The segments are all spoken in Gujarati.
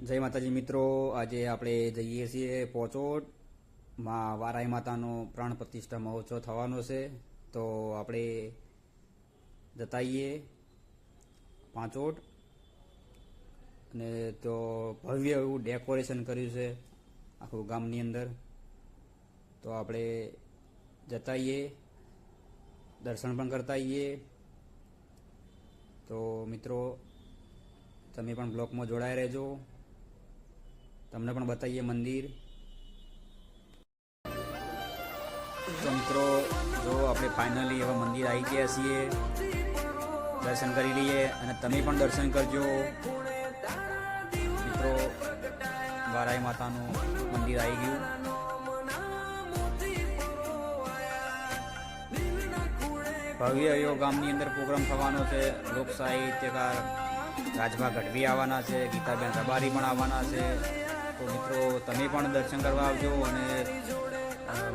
જય માતાજી મિત્રો, આજે આપણે જઈએ છીએ પોચોડ માં વારાઈ માતાનો પ્રાણ પ્રતિષ્ઠા મહોત્સવ થવાનો છે. તો આપણે જતાઈએ પાંચોડ અને તો ભવ્ય એવું ડેકોરેશન કર્યું છે આખું ગામની અંદર. તો આપણે જતાઈએ, દર્શન પણ કરતા આવીએ. તો મિત્રો તમે પણ બ્લોગમાં જોડાઈ રહેજો, તમને પણ બતાવીએ મંદિર. તો મિત્રો જો આપણે ફાઇનલી હવે મંદિર આવી ગયા છીએ, દર્શન કરી લઈએ અને તમે પણ દર્શન કરજો. મિત્રો વારાઈ માતાનું મંદિર આવી ગયું. ભવ્ય એવો ગામની અંદર પ્રોગ્રામ થવાનો છે. લોક સાહિત્યકાર રાજભા ગઢવી આવવાના છે, ગીતાબેન રબારી પણ આવવાના છે. તો મિત્રો તમે પણ દર્શન કરવા આવજો અને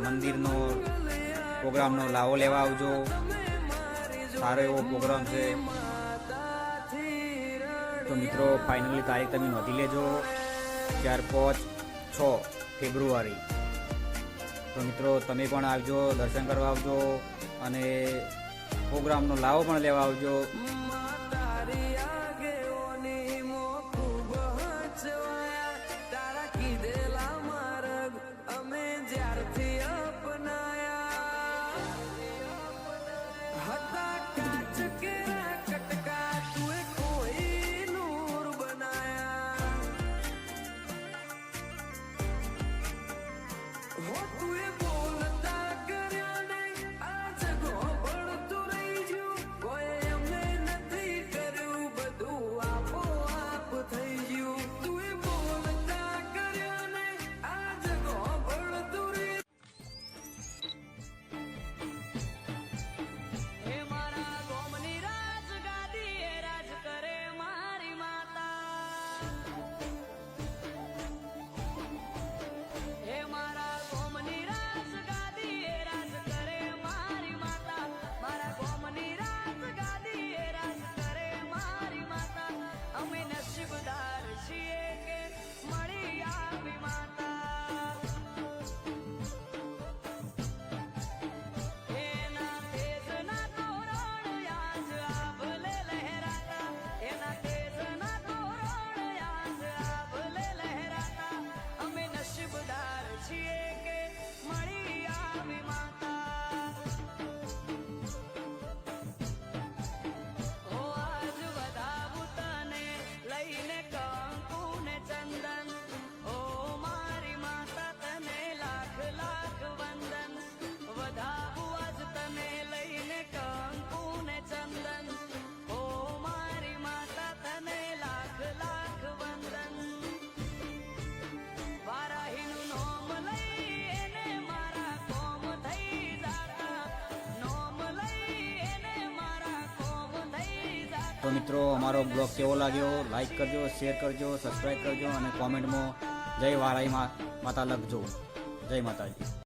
મંદિરનો પ્રોગ્રામનો લાવો લેવા આવજો. સારો એવો પ્રોગ્રામ છે. તો મિત્રો ફાઇનલી તારીખ તમે નોંધી લેજો, 4, 5, 6 ફેબ્રુઆરી. તો મિત્રો તમે પણ આવજો, દર્શન કરવા આવજો અને પ્રોગ્રામનો લાવો પણ લેવા આવજો. તો મિત્રો અમારો બ્લોગ કેવો લાગ્યો, લાઈક કરજો, શેર કરજો, સબસ્ક્રાઈબ કરજો અને કોમેન્ટમાં જય વારાઈ માતા લખજો. જય માતાજી.